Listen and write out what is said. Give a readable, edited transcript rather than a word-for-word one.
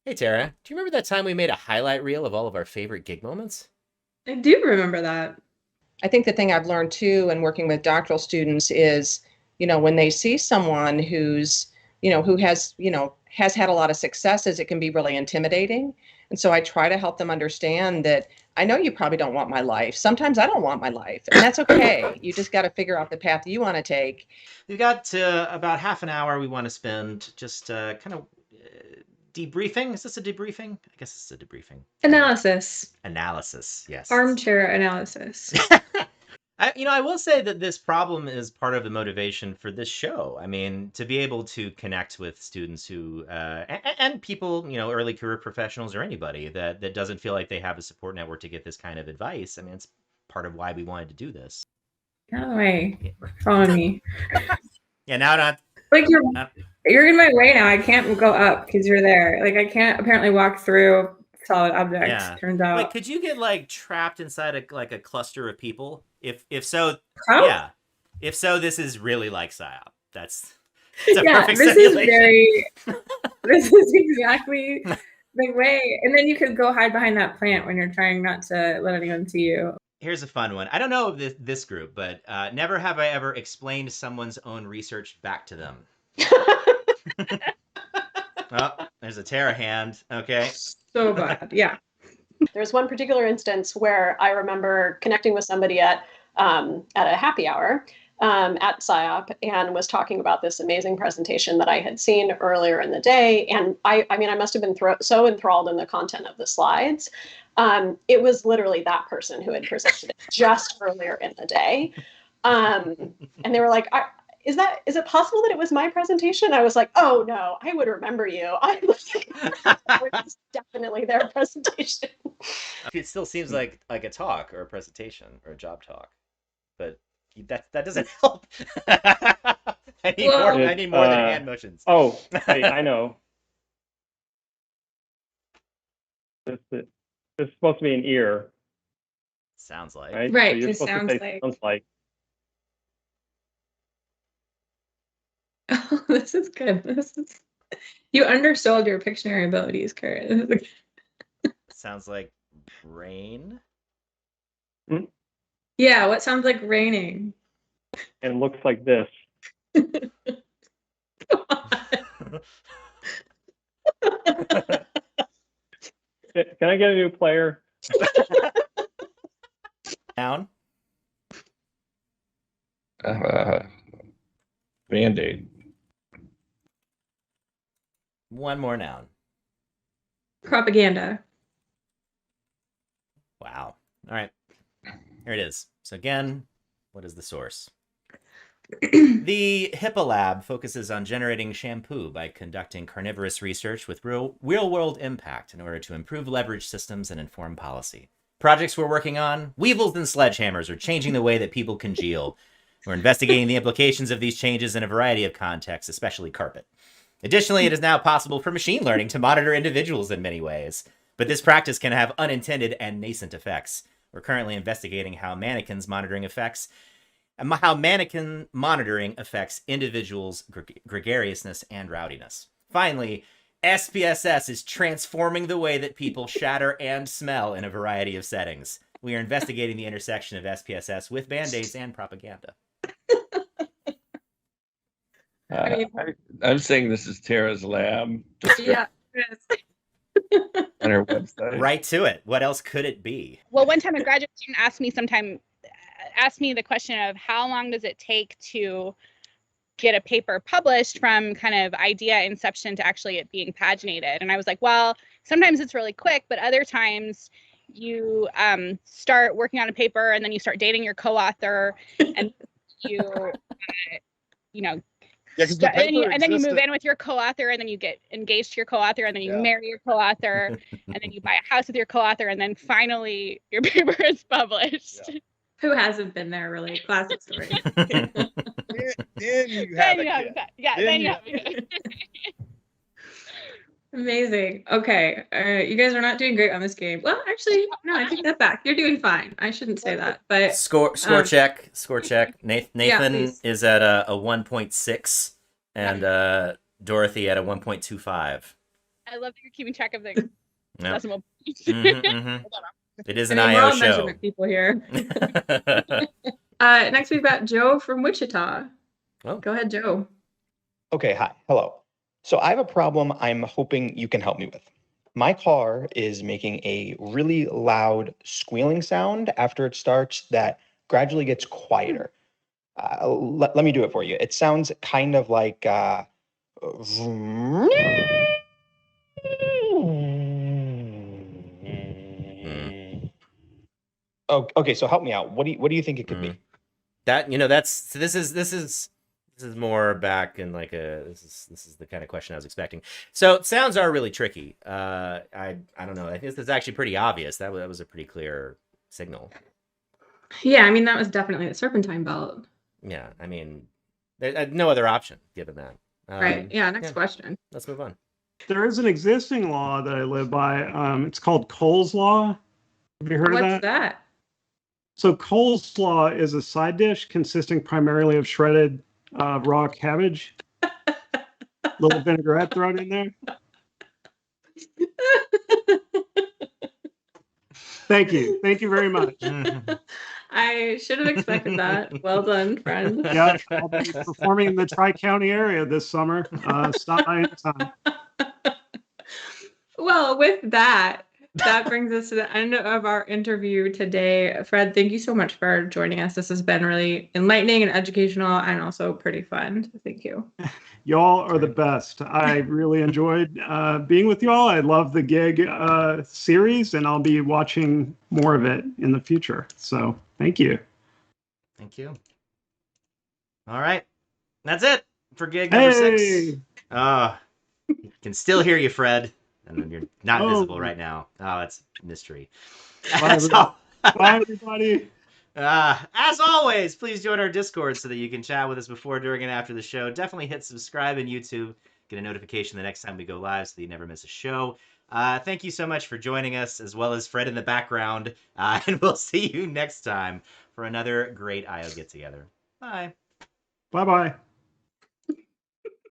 Hey Tara, do you remember that time we made a highlight reel of all of our favorite gig moments? I do remember that. I think the thing I've learned too in working with doctoral students is, when they see someone who has had a lot of successes, it can be really intimidating. And so I try to help them understand that I know you probably don't want my life. Sometimes I don't want my life, and that's okay. You just got to figure out the path you want to take. We've got about half an hour we want to spend just kind of debriefing. Is this a debriefing? I guess it's a debriefing. Analysis. Analysis, yes. Armchair analysis. I will say that this problem is part of the motivation for this show. I mean, to be able to connect with students who and people, early career professionals or anybody that doesn't feel like they have a support network to get this kind of advice. I mean, it's part of why we wanted to do this. Get out of the way. Following me. Yeah, now not. Like you're in my way now. I can't go up because you're there. Like I can't apparently walk through solid objects. Yeah. Turns out. Wait, could you get like trapped inside a cluster of people? If so, How? yeah. If so, this is really like PSYOP. It's a perfect this simulation. This is exactly the way. And then you could go hide behind that plant when you're trying not to let anyone see you. Here's a fun one. I don't know this group, but never have I ever explained someone's own research back to them. Oh, there's a Tara hand. Okay. So bad. Yeah. There's one particular instance where I remember connecting with somebody at a happy hour at PSYOP and was talking about this amazing presentation that I had seen earlier in the day. And I mean, I must have been so enthralled in the content of the slides. It was literally that person who had presented it just earlier in the day. And they were like, is it possible that it was my presentation? I was like, oh no, I would remember you. It's definitely their presentation. It still seems like a talk or a presentation or a job talk, but that doesn't help. I need more than hand motions. Oh, wait, I know. This is supposed to be an ear. Sounds like. Right? Right. So you're It supposed to say sounds like. Oh, this is good. You undersold your Pictionary abilities, Kurt. Sounds like rain. Yeah, what sounds like raining? And looks like this. Can I get a new player? Down. Band-Aid. One more noun. Propaganda. Wow. All right. Here it is. So again, what is the source? The HIPAA lab focuses on generating shampoo by conducting carnivorous research with real-world impact in order to improve leverage systems and inform policy. Projects we're working on, weevils and sledgehammers are changing the way that people congeal. We're investigating the implications of these changes in a variety of contexts, especially carpet. Additionally, it is now possible for machine learning to monitor individuals in many ways, but this practice can have unintended and nascent effects. We're currently investigating how mannequin monitoring affects individuals' gregariousness and rowdiness. Finally, SPSS is transforming the way that people shatter and smell in a variety of settings. We are investigating the intersection of SPSS with Band-Aids and propaganda. I'm saying this is Tara's lab. Yeah. On her website. Right to it. What else could it be? Well, one time a graduate student asked me the question of how long does it take to get a paper published from kind of idea inception to actually it being paginated. And I was like, well, sometimes it's really quick, but other times you start working on a paper and then you start dating your co-author and and then you move in with your co-author and then you get engaged to your co-author and then you marry your co-author and then you buy a house with your co-author and then finally your paper is published. Yeah. Who hasn't been there, really? Classic story. then you have it. Amazing. Okay. You guys are not doing great on this game. Well, actually, no, I take that back. You're doing fine. I shouldn't say that. But score check. Nathan is at a 1.6 and Dorothy at a 1.25. I love that you're keeping track of things. Yep. Decimal points. It is I an mean, we're IO all show. measurement people here. Next, we've got Joe from Wichita. Oh. Go ahead, Joe. Okay, hi, hello. So I have a problem I'm hoping you can help me with. My car is making a really loud squealing sound after it starts that gradually gets quieter. Let me do it for you. It sounds kind of like Oh, okay, so help me out. What do you think it could be? That that's so this is more back in like this is the kind of question I was expecting. So sounds are really tricky. I don't know. I think it's actually pretty obvious. That was a pretty clear signal. Yeah, I mean that was definitely the serpentine belt. Yeah, I mean, there's no other option given that. Right. Yeah. Next question. Let's move on. There is an existing law that I live by. It's called Cole's Law. Have you heard of What's that? that? So Cole's Law is a side dish consisting primarily of shredded raw cabbage, little vinaigrette thrown in there. Thank you very much. I should have expected that. Well done, friend. Yeah, I'll be performing in the Tri-County area this summer. Stop by anytime. Well, with that brings us to the end of our interview today. Fred, thank you so much for joining us. This has been really enlightening and educational and also pretty fun. So thank you. Y'all are the best. I really enjoyed being with y'all. I love the gig series, and I'll be watching more of it in the future. So thank you. Thank you. All right. That's it for gig number 6. You can still hear you, Fred. And you're not visible right now. Oh, it's a mystery. Bye, everybody. As always, please join our Discord so that you can chat with us before, during, and after the show. Definitely hit subscribe in YouTube. Get a notification the next time we go live so that you never miss a show. Thank you so much for joining us, as well as Fred in the background. And we'll see you next time for another great IO get-together. Bye. Bye-bye.